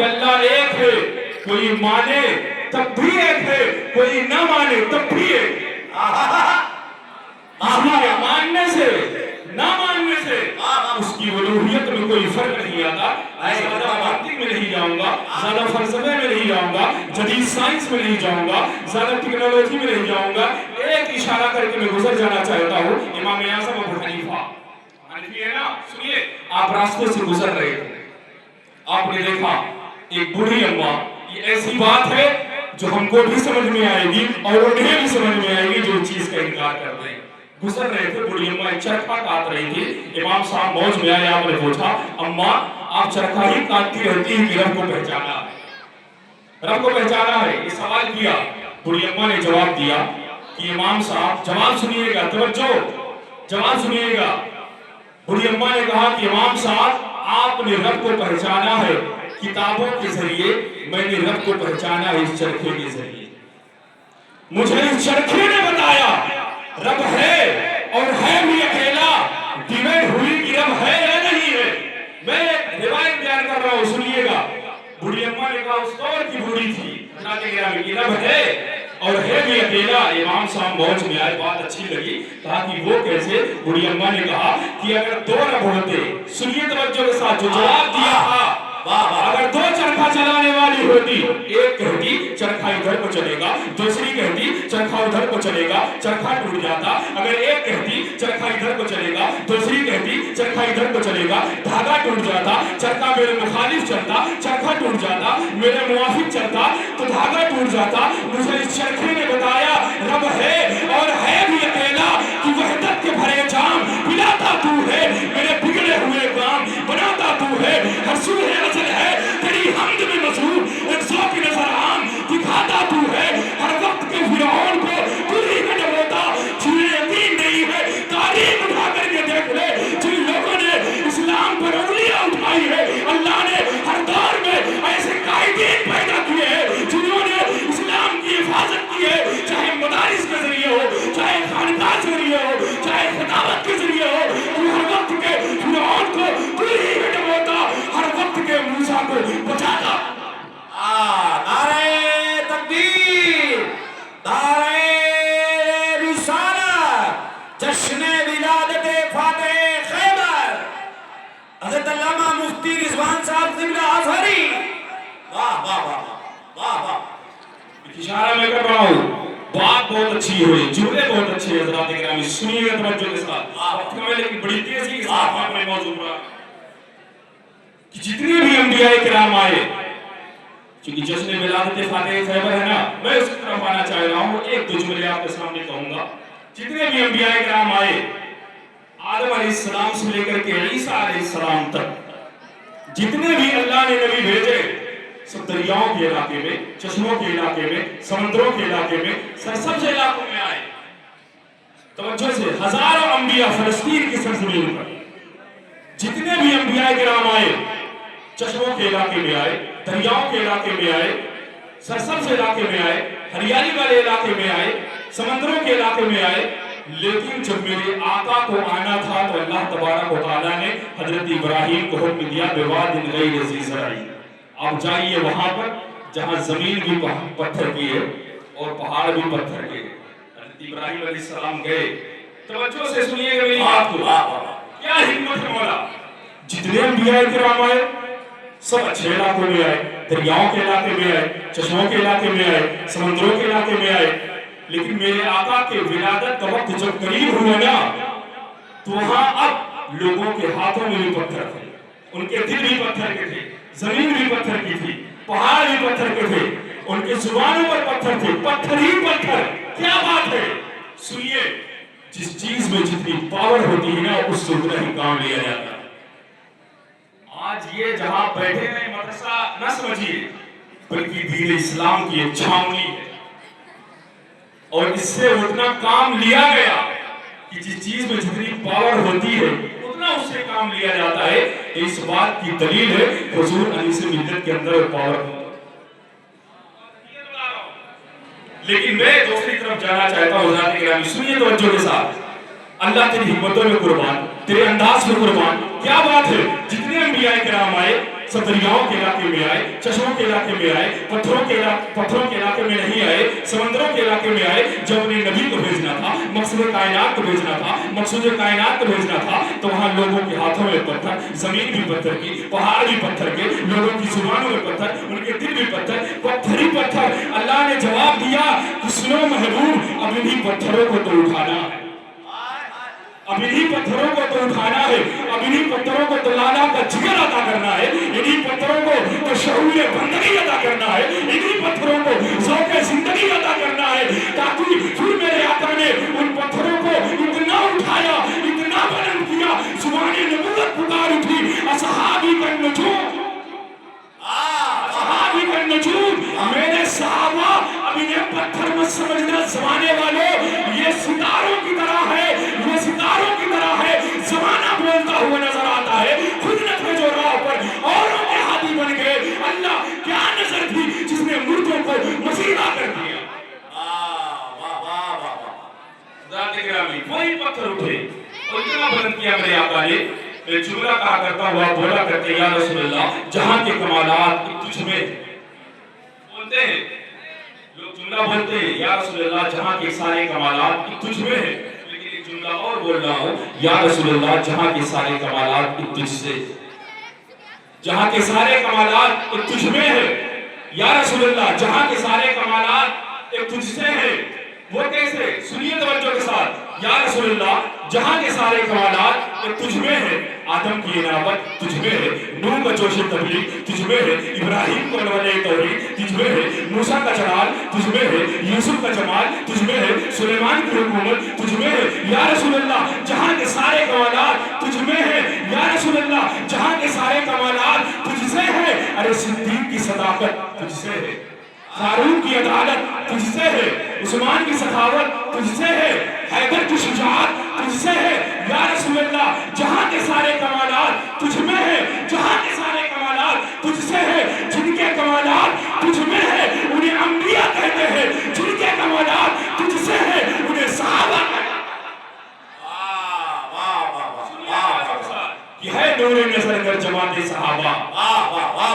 کہ اللہ ایک ہے، کوئی مانے تب بھی ایک ہے، کوئی نہ مانے تب بھی ایک ہے۔ ماننے سے نہ ماننے سے اس کی الوہیت میں کوئی فرق نہیں آتا۔ زیادہ منطق میں نہیں جاؤں گا، زیادہ فلسفے میں نہیں جاؤں گا، جدید سائنس میں نہیں جاؤں گا، زیادہ ٹیکنالوجی میں نہیں جاؤں گا۔ ایک اشارہ کر کے میں گزر جانا چاہتا ہوں۔ امام اعظم ابو حنیفہ، حنفی ہے نا، سنیے، آپ راستے سے گزر رہے تھے، آپ نے دیکھا ایک بوڑھی اماں، یہ ایسی بات ہے جو ہم کو بھی سمجھ میں آئے گی اور انہیں بھی سمجھ میں آئے گی جو چیز کا انکار کر رہے ہیں۔ گزر رہے تھے، بڑی اماں ایک چرخہ کاٹ رہی تھی۔ امام صاحب موج میں آئے، آپ نے پوچھا اماں آپ چرخہ ہی کاٹتی رہتی ہیں کہ رب کو پہچانا ہے؟ رب کو پہچانا ہے، یہ سوال کیا۔ بڑی اماں نے جواب دیا کہ امام صاحب، جواب سنیے گا، توجہ، جواب سنیے گا۔ بڑی اماں نے کہا کہ امام صاحب آپ نے رب کو پہچانا ہے کتابوں کے ذریعے، میں نے رب کو پہچانا ہے اس چرخے کے ذریعے۔ مجھے اس چرخے نے بتایا رب ہے اور ہے بھی اکیلا، ڈیبیٹ ہوئی کہ رب ہے یا نہیں ہے۔ میں روایت بیان کر رہا ہوں، سنیے گا۔ بڑی اماں نے کہا اس دور کی بوڑھی تھی، کہ رب ہے اور ہے بھی اکیلا۔ امام صاحب موج میں آئے، بات اچھی لگی، کہا کہ وہ کیسے؟ بڑی اماں نے کہا کہ اگر دو رب ہوتے، سنیے توجہ کے ساتھ، جو جواب دیا تھا، اگر دو چرخہ چلانے والی ہوتی، ایک کہتی چرخہ ادھر کو چلے گا، دوسری کہتی چرخہ ادھر کو چلے گا، چرخہ ٹوٹ جاتا۔ اگر ایک کہتی چرخہ ادھر کو چلے گا، دوسری کہتی چرخہ ادھر کو چلے گا، دھاگا ٹوٹ جاتا۔ چرخہ میرے مخالف چلتا، چرخہ ٹوٹ جاتا، میرے موافق چلتا تو دھاگا ٹوٹ جاتا۔ مجھے اس چرخے نے بتایا رب ہے اور ہے بھی اکیلا، کہ وحدت کے بھرے جام پلاتا تو ہے، میرے بگڑے ہوئے کام بناتا تو ہے۔ ہر صبح ازل ہے تیری حمد میں مشہور، ایک ذوق نظر عام دکھاتا تو ہے۔ ہر وقت کے فرعون کو تو ہی میں ڈبوتا، جنہیں یقین نہیں ہے تاریخ اٹھا کر کے دیکھ لے، جن لوگوں نے اسلام پر انگلیاں اٹھائی ہے، اللہ نے ہر دور میں ایسے قائدین پیدا کیے ہیں جنہوں نے اسلام کی حفاظت کی ہے، چاہے مدارس کے ذریعے ہو، چاہے خانقاہ کے ذریعے ہو، چاہے خطابت کے ذریعے ہو۔ ہر وقت کے فرعون کو تو ہی میں ڈبوتا، ہر وقت کے موسیٰ کو بچاتا۔ نعرہ تکبیر، نعرہ رسالت، جشن ولادت فاتح خیبر حضرت علامہ مفتی رضوان صاحب قبلہ ازہری۔ واہ واہ واہ واہ واہ۔ اشارہ میں کر رہا ہوں، بات بہت اچھی ہوئی، جملے بہت اچھے ہیں حضرات اکرامی، سنیے گا توجہ کے ساتھ۔ وقت میں لیکن بڑی تیزی کے ساتھ میں اپنے موضوع پر کہ جتنے بھی انبیاء کرام آئے، چونکہ جشن ولادت فاتح خیبر ہے نا، میں اس کی طرف آنا چاہ رہا ہوں، ایک دو جملے آپ کے سامنے کہوں گا۔ جتنے بھی انبیاء کرام آئے، آدم علیہ السلام سے لے کر کے عیسیٰ علیہ السلام تک، جتنے بھی اللہ نے نبی بھیجے، سب دریاؤں کے علاقے میں، چشموں کے علاقے میں، سمندروں کے علاقے میں، سرسبز علاقوں میں آئے۔ توجہ سے، ہزاروں انبیاء فلسطین کی سرزمین پر، جتنے بھی انبیاء کرام آئے، چشموں کے علاقے میں آئے، دریاؤں کے علاقے میں آئے، سرسبز علاقے میں آئے، ہریالی والے علاقے میں آئے، سمندروں کے علاقے میں آئے، لیکن جب میرے آقا کو آنا تھا تو اللہ تبارک و تعالیٰ نے حضرت ابراہیم کو حکم دیا بواد غیر ذی زرع، آپ جائیے وہاں پر جہاں زمین بھی پتھر کی ہے اور پہاڑ بھی پتھر کے۔ حضرت ابراہیم علیہ السلام گئے، توجہ سے سنیے گا میری بات کو، کیا حکمت ہے مولا۔ جتنے انبیاء کرام آئے سب اچھے علاقوں میں آئے، دریاؤں کے علاقے میں آئے، چشموں کے علاقے میں آئے، سمندروں کے علاقے میں آئے، لیکن میرے آقا کے ولادت کا وقت جب قریب ہوا نا تو وہاں اب لوگوں کے ہاتھوں میں بھی پتھر تھے، ان کے دل بھی پتھر کے تھے، زمین بھی پتھر کی تھی، پہاڑ بھی پتھر کے تھے، ان کے زبانوں پر پتھر تھے، پتھر ہی پتھر۔ کیا بات ہے، سنیے، جس چیز میں جتنی پاور ہوتی ہے نا اس سے اتنا ہی کام لیا جاتا ہے۔ آج یہ جہاں بیٹھے ہیں مدرسہ نہ سمجھیے بلکہ دین اسلام کی ایک چھاونی ہے، اور اس سے اتنا کام لیا گیا کہ جس چیز میں جتنی پاور ہوتی ہے اتنا اس سے کام لیا جاتا ہے۔ اس بات کی دلیل ہے حضور انیس ملت کے اندر پاور ہوتا ہے۔ لیکن میں دوسری طرف جانا چاہتا ہوں حضرات کرام، سنیے توجہ کے ساتھ، اللہ تیری حکمتوں میں قربان، تیرے انداز میں قربان، کیا بات ہے۔ جتنے انبیاء کرام آئے सब दरियाओं के इलाके में आए, चश्मों के इलाके में आए, पत्थरों के इलाके में नहीं आए, समंदरों के इलाके में आए। जब अपने नबी को भेजना था, मकसद कायनात को भेजना था, मकसूद कायनात को भेजना था, तो वहाँ लोगों के हाथों में पत्थर, जमीन भी पत्थर की, पहाड़ भी पत्थर के, लोगों की जुबानों में पत्थर, उनके दिल भी पत्थर, पत्थर ही पत्थर। अल्लाह ने जवाब दिया कि सुनो महबूब, अब इन्हीं पत्थरों को तो उठाना है, अब इन्हीं पत्थरों को तो उठाना है, अब इन्हीं पत्थरों को तो लाला का जिगर अदा करना है, इन्हीं पत्थरों को तो शऊर बंदगी अदा करना है, इन्हीं पत्थरों को ज़ौक़ जिंदगी अदा करना है, ताकि फिर मेरे आका ने उन पत्थरों को इतना उठाया, इतना बुलंद किया, जुबाने नबूवत पुकार उठी, असहाबी का नजूम, असहाबी का नजूम, मेरे सहाबा, अब इन्हें पत्थर मत समझना ज़माने वालों, ये सितारों की तरह है, ये सितारों की तरह है। ज़माना बोलता हुआ नजर आता है, खुद न जो राह पर औरों के हाथी बन गए। अल्लाह क्या नजर थी जिसने मुर्दों को मसीहा कर दिया। वही पत्थर उठे और इतना बुलंद किया मेरे आका ने। मैं जुमला कहा करता हुआ बोला करते, या रसूलल्लाह, जहां के कमालात तुझ में बोलते हैं लोग, जुमला बोलते हैं या रसूलल्लाह, जहां के सारे कमालात तुझ में है। लेकिन एक जुमला और बोल रहा हूं, या रसूलल्लाह, जहां के सारे कमालात तुझसे, जहां के सारे कमालात तुझ में है। या रसूलल्लाह, जहां के सारे कमालात तुझसे है। वो कैसे? सुनिए तवज्जो के साथ। या रसूलल्लाह, जहां के सारे कमालात तुझ में है। आदम की इनाबत तुझ में है, नूह का जोश तबलीग तुझ में है, इब्राहिम को नवाले तौहीद तुझ में है, मूसा का जलाल तुझ में है, यूसुफ का जमाल तुझ में है, सुलेमान की हुकूमत तुझ में है। या रसूलल्लाह, जहां के सारे कमालात तुझ में है। या रसूलल्लाह, जहां के सारे कमालात तुझसे है। अरे सिद्दीक की सदाकत तुझसे है, फारूक की अदालत तुझसे है, उस्मान की सखावत तुझसे है, हैदर की शुजाअत तुझसे है। या रसूलल्लाह, जहां के सारे कमालात तुझ में है, जहां के सारे कमालात तुझसे है। जिनके कमालात तुझ में है उन्हें अंबिया कहते हैं, जिनके कमालात तुझसे है उन्हें सहाबा कहते हैं। है नूरे नजर कर जमाते सहाबा,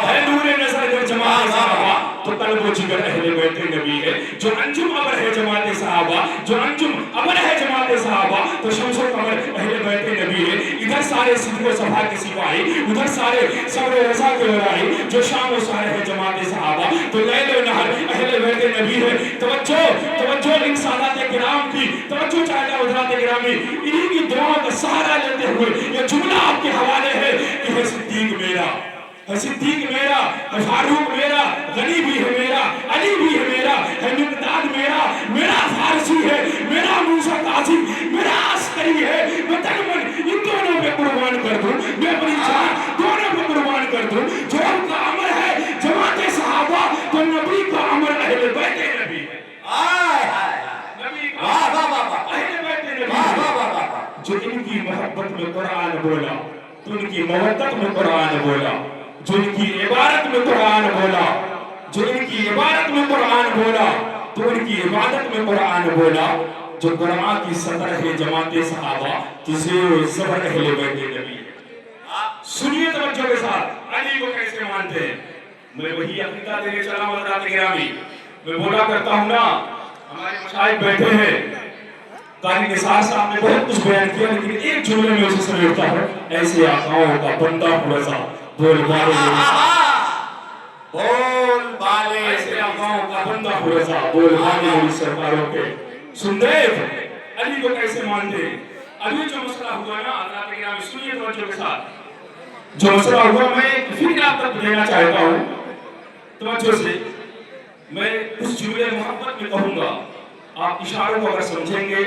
है नूरे नजर कर जमाते सहाबा, तो कल्ब व जिगर अहले बैत नबी है। जो अंजुम अबर है जमाते सहाबा, जो अंजुम अबर है जमाते सहाबा, तो शम्सो कमर अहले बैत नबी है। इधर सारे सिद्ध व सफा के सिपाही, उधर सारे सब्र रजा के वराई, जो शाम व सारे है जमाते सहाबा, तो लैल व नहर अहले बैत नबी है। तवज्जो तवज्जो इन सादात किराम की, तवज्जो चाहता हज़रात किरामी, इन्हीं की दुआओं का सहारा लेते हुए ये जुमला आपके हवाले है कि है सिद्दीक मेरा, है सिद्दीक मेरा, है फारूक मेरा, गनी भी है मेरा, अली भी है मेरा, है मिक़दाद मेरा, मेरा फारसी है, मेरा मूसा कासिम, मेरा अस्करी है। मैं तन मन इन दोनों पे कुर्बान कर दूं, मैं अपनी जान दोनों पे कुर्बान कर दूं। जो उनका अमर है जमाते सहाबा, तो नबी का अमर अहले बैत नबी है। नबी का अहले बैत नबी है। जो इनकी मोहब्बत में कुरान बोला, तो उनकी मोहब्बत में कुरान बोला, जो इनकी इबादत में कुरान बोला, जो इनकी इबादत में कुरान बोला, तो उनकी इबादत में कुरान बोला। जो कुरान की सतर है जमाते सहाबा, तुझे ज़बर अहले बैत नबी है। सुनिए तवज्जो के साथ, अली को कैसे मानते हैं। मैं वही अकीदा देने चला हूं हज़रात गिरामी। मैं बोला करता हूं ना, हमारे मशाइख बैठे हैं, कारी निसार साहब ने बहुत कुछ बयान किया, लेकिन एक जुमले में उसे समेटता है, ऐसे आकाओं का बंदा हूं रज़ा, बोल बाले ऐसे आकाओं का बंदा हूं रज़ा, बोल बाले सरकारों के। सुंदेव अली को कैसे मानते हैं। अभी जो मसला हुआ ना, हज़रात किराम सुनिए तवज्जो के साथ, जो मसला हुआ मैं फिर आप तक देना चाहता हूं तवज्जो से। मैं उस जुमले मोहब्बत में कहूंगा, आप इशारों को अगर समझेंगे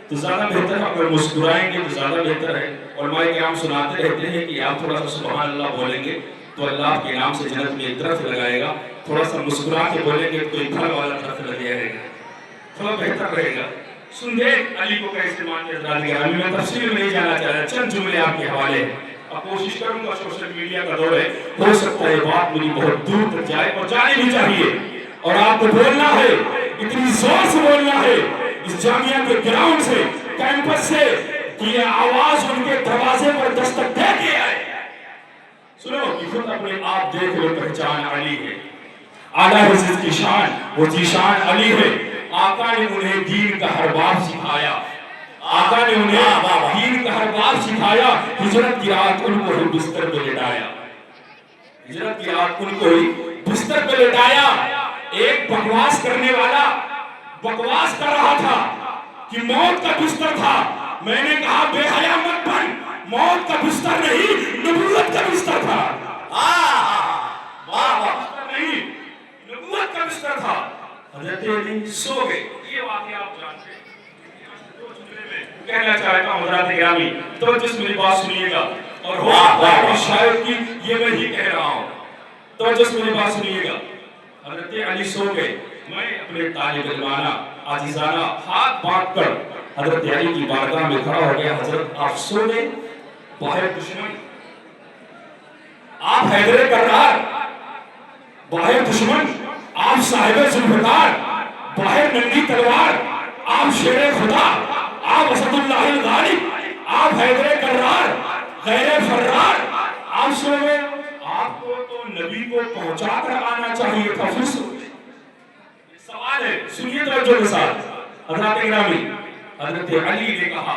तो ज़्यादा बेहतर है, अगर मुस्कुराएंगे तो ज़्यादा बेहतर है। और माए के हम सुनाते रहते हैं कि आप थोड़ा सा सुभान अल्लाह बोलेंगे तो अल्लाह के नाम से जन्नत में एक तरफ लगाएगा, थोड़ा सा मुस्कुरा के बोलेंगे तो एक फल वाला तरफ लग जाएगा, थोड़ा बेहतर रहेगा। सुनिए अली को कैसे मानते हैं। मैं तफसील में नहीं जाना चाह रहा, चंद जुमले आपके हवाले हैं। अब कोशिश करूंगा, सोशल मीडिया का दौर है, हो सकता है बात मेरी बहुत दूर तक जाए और जानी भी चाहिए। और आपको बोलना है, इतनी जोर से बोलना है इस जामिया के ग्राउंड से, कैंपस से, कि ये आवाज उनके दरवाजे पर दस्तक दे के आए। सुनो कि खुद अपने आप देख लो पहचान अली है। आला इज्जत की शान वो जीशान अली है। आका ने उन्हें दीन का हर बाब सिखाया, आका ने उन्हें दीन का हर बाब सिखाया। हिजरत की रात उनको ही बिस्तर पे लेटाया, हिजरत की रात उनको ही बिस्तर पे लेटाया। एक बकवास करने वाला बकवास कर रहा था कि मौत का बिस्तर था। मैंने कहा बेहया मत बन, मौत का बिस्तर नहीं नबूवत का बिस्तर था। नहीं, नबूवत का बिस्तर था। हज़रत अली सो गए। ये वाक़या आप जानते हैं। कहना चाहता हूँ हज़रात गिरामी, तो जिस मेरी बात सुनिएगा और हो सकता है शायद कि ये मैं ही कह रहा हूँ, तो जिस मेरी बात सुनिएगा। हज़रत अली सो गए। मैं अपने तालिब इल्माना आजीज़ाना हाथ बांध कर हज़रत अली की बारगाह में खड़ा हो गया। हज़रत आप सो गए, बाहर दुश्मन, आप हैदर कर्रार, बाहर दुश्मन, आप साहिब जुल्फ़िकार, बाहर नंगी तलवार, आप शेर खुदा, आप असदुल्लाह गालिब, आप हैदर कर्रार, गैर फर्रार, आप सो गए। आपको तो नबी को पहुंचा कर आना चाहिए था, फिर सो गए। सवाल है, सुनिए तवज्जो के साथ। हज़रत गिरामी, हज़रत अली ने कहा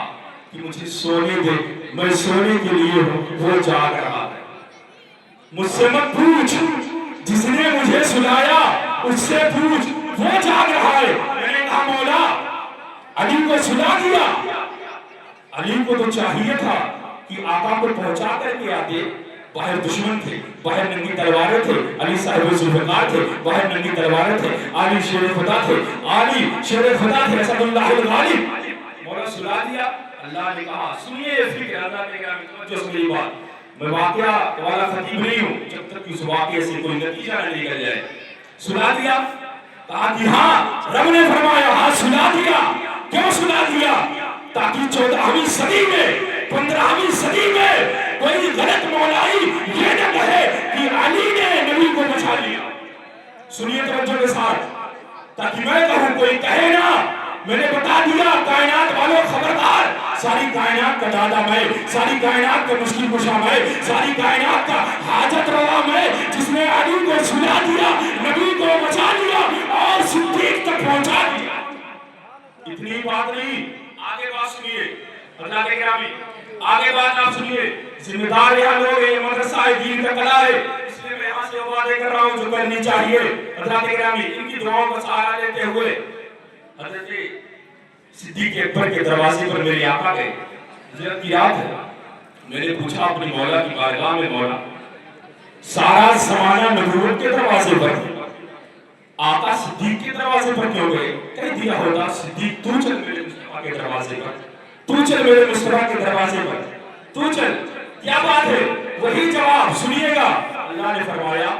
कि मुझे सोने दे, मैं सोने के लिए हूँ, वो जाग रहा है। मुझसे मत पूछ, जिसने मुझे सुलाया उससे पूछ, वो जाग रहा है। मैंने कहा मौला अली को सुला दिया। अली को तो चाहिए था कि आका को पहुंचा करके आते। बाहर दुश्मन थे, बाहर नंगी तलवारें थे, अली साहिब जुल्फ़िकार थे, बाहर नंगी तलवारें थे, अली शेर खुदा थे, अली शेर खुदा थे, असदुल्लाह गालिब। मौला सुला दिया। अल्लाह ने कहा सुनिए फिक्र अल्लाह ने कहा जो सुनी बात, मैं वाकया वाला खतीब नहीं हूँ जब तक कि उस वाकये से कोई नतीजा न निकल जाए। सुला दिया, कहा कि हाँ रब ने फरमाया हाँ सुला दिया। क्यों सुला दिया? ताकि 14वीं सदी में 15वीं सदी में कोई गलत मौलाई ये न कहे कि अली ने नबी को बचा लिया। सुनिए तवज्जो के साथ, ताकि मैं कहूँ कोई कहे ना मैंने बता दिया। कायनात वालों खबरदार, सारी कायनात का दादा मैं, सारी कायनात का मुश्किल कुशा मैं, सारी कायनात का हाजत रवा मैं, जिसने अली को सुला दिया, नबी को बचा लिया और सिद्दीक तक पहुंचा दिया। इतनी बात नहीं, आगे बात सुनिए हज़रात गिरामी, आगे बात आप सुनिए। जिम्मेदार यहाँ लोग हैं, मदरसा है, दीन का कला है, इसलिए मैं यहाँ से वादे कर रहा हूँ जो करनी चाहिए। हज़रात गिरामी, इनकी दुआओं का सहारा लेते हुए हज़रत सिद्दीक़ अकबर के दरवाजे पर मेरे आका गए। हिजरत की रात है। मैंने पूछा अपनी मौला की बारगाह में, मौला सारा ज़माना नबूवत के दरवाजे पर, आका सिद्दीक़ के दरवाजे पर क्यों गए? कह दिया होता सिद्दीक़ तू चल मेरे मुस्तफा के दरवाजे पर, तू चल मेरे मुस्तफा के दरवाजे पर, तू चल। क्या बात है? वही जवाब सुनिएगा। अल्लाह ने फरमाया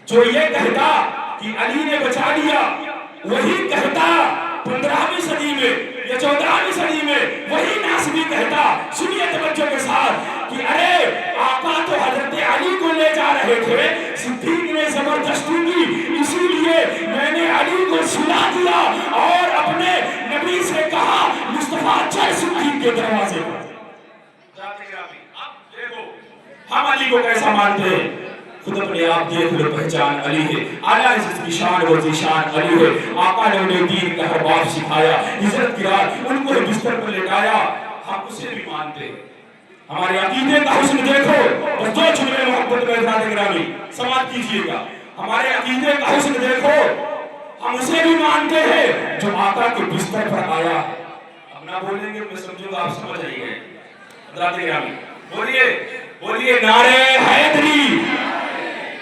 जो ये कहता कि अली ने बचा लिया, वही कहता 15वीं सदी में या 14वीं सदी में वही नासबी कहता, सुनिए तवज्जो के साथ, कि अरे आका तो हजरत अली को ले जा रहे थे, सिद्दीक ने जबरदस्ती की, इसीलिए मैंने अली को सुला दिया और अपने नबी से कहा मुस्तफा चल सिद्दीक के दरवाजे पर। अब देखो हम अली को कैसा मानते हैं, खुद अपने आप देख लो पहचान अली है। आला इज्जत की शान वो जीशान अली है। आका ने उन्हें दीन का हर बाब सिखाया, हिजरत की रात उनको बिस्तर पर लेटाया। हम उसे भी मानते हैं। हमारे अकीदे का हुस्न देखो, बस दो जुमले मोहब्बत में हज़रात गिरामी समाप्त कीजिएगा। हमारे अकीदे का हुस्न देखो, हम उसे भी मानते हैं जो आका के बिस्तर पर आया। अब ना बोलेंगे मैं समझूंगा आप समझ जाइए। हज़रात गिरामी बोलिए, बोलिए नारे हैदरी,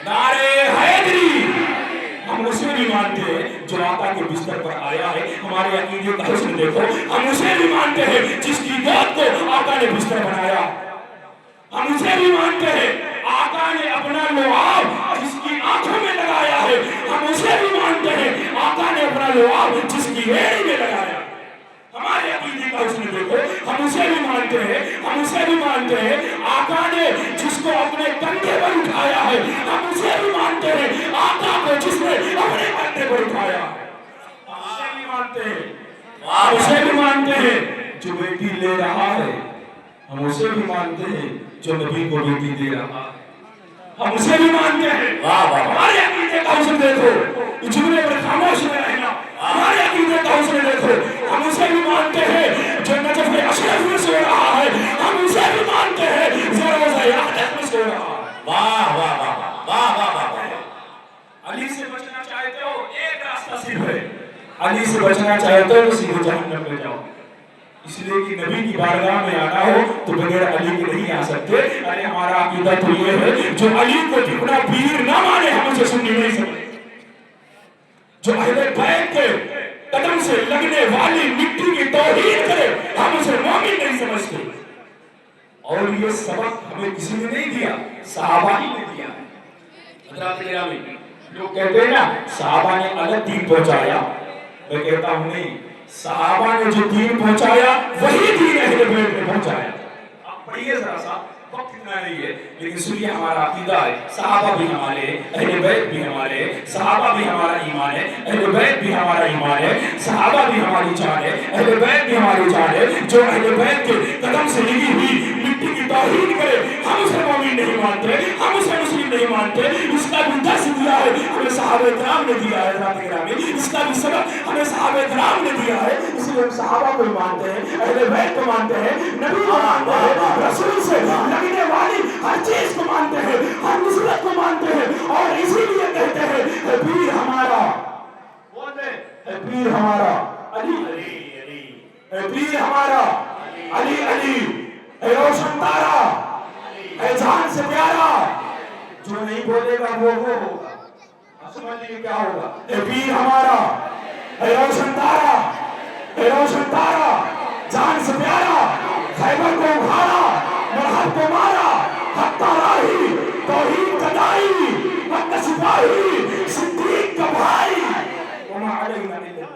नारे हैदरी। हम उसे भी मानते हैं जो आका के बिस्तर पर आया है। हमारे अकीदे का हुस्न देखो, हम उसे भी मानते हैं जिसकी गोद को आका ने बिस्तर बनाया। हम उसे भी मानते हैं आका ने अपना लुआब जिसकी आंखों में लगाया है। हम उसे भी मानते हैं आका ने अपना लुआब जिसकी एड़ी में लगाया। हमारे अकीदे का हुस्न देखो, हम उसे भी मानते हैं, हम उसे भी मानते हैं आका ने जिसको अपने कंधे पर उठाया है। हम उसे भी मानते हैं आका को जिसने अपने कंधे पर उठाया। हम उसे भी मानते हैं, हम उसे भी मानते हैं जो बेटी ले रहा है। हम उसे भी मानते हैं जो नबी को बेटी दे रहा है। हम उसे भी मानते हैं। वाह, वाह, वाह। हमारे अकीदे का हुस्न देखो, ये जुमले पर खामोश न रहना। हमारे अकीदे का हुस्न देखो, हम उसे भी मानते हैं जो नजफ अशरफ में सो रहा है, हम उसे भी मानते हैं जो रोज़ा यादत में सो रहा है। वाह वाह वाह वाह वाह वाह वाह। अली से बचना चाहते हो, एक रास्ता सिर्फ है। अली से बचना चाहते हो तो सीधे जहन्नम में जाओ, इसलिए कि नबी की बारगाह में आना हो तो बगैर अली के नहीं आ सकते। अरे हमारा अकीदा तो ये है, जो अली को अपना पीर ना माने हम उसे सुन्नी नहीं समझते। जो अहले बैत के कदम से लगने वाली मिट्टी की तौहीद करे हम उसे मोमिन नहीं समझते। और ये सबक हमें किसी ने नहीं दिया, सहाबा ही ने दिया। हज़रात गिरामी, लोग कहते हैं ना सहाबा ने अलग दीन पहुंचाया, मैं कहता हूं नहीं, सहाबा ने जो दीन पहुंचाया वही दीन अहले बैत ने पहुंचाया। आप पढ़िए जरा सा, वक्त इतना नहीं है, लेकिन सुनिए हमारा अकीदा है, सहाबा भी हमारे, अहले बैत भी हमारे, सहाबा भी हमारा ईमान है, अहले बैत भी हमारा ईमान है, सहाबा भी हमारी जान है, अहले बैत भी हमारी जान है। जो अहले बैत के कदम से लगी हुई मिट्टी की तौहीद करे हम उसे मोमिन नहीं मानते, हम उसे मुस्लिम नहीं मानते। इसका भी दर्स दिया है हमें सहाबा किराम ने दिया है। हज़रात गिरामी, इसका भी सबक हमें सहाबा किराम ने दिया है, इसलिए हम सहाबा को मानते हैं, अहले बैत को मानते हैं, नबी को मानते हैं, रसूल से लगने वाली हर चीज को मानते हैं, हर नुसरत को मानते हैं। और इसीलिए कहते हैं है पीर हमारा, बोलते है पीर हमारा अली अली अली, है पीर हमारा अली अली, है रोशन तारा, है जान से प्यारा। जो नहीं बोलेगा वो होगा, आप समझ लीजिए क्या होगा। है पीर हमारा, है रोशन तारा, है रोशन तारा, जान से प्यारा, खैबर को उखाड़ा, मरहब को मारा, हत्ता राही, तौहीद का दाई, मक्का सिपाही, सिद्दीक का भाई, वमा अलैना इल्ला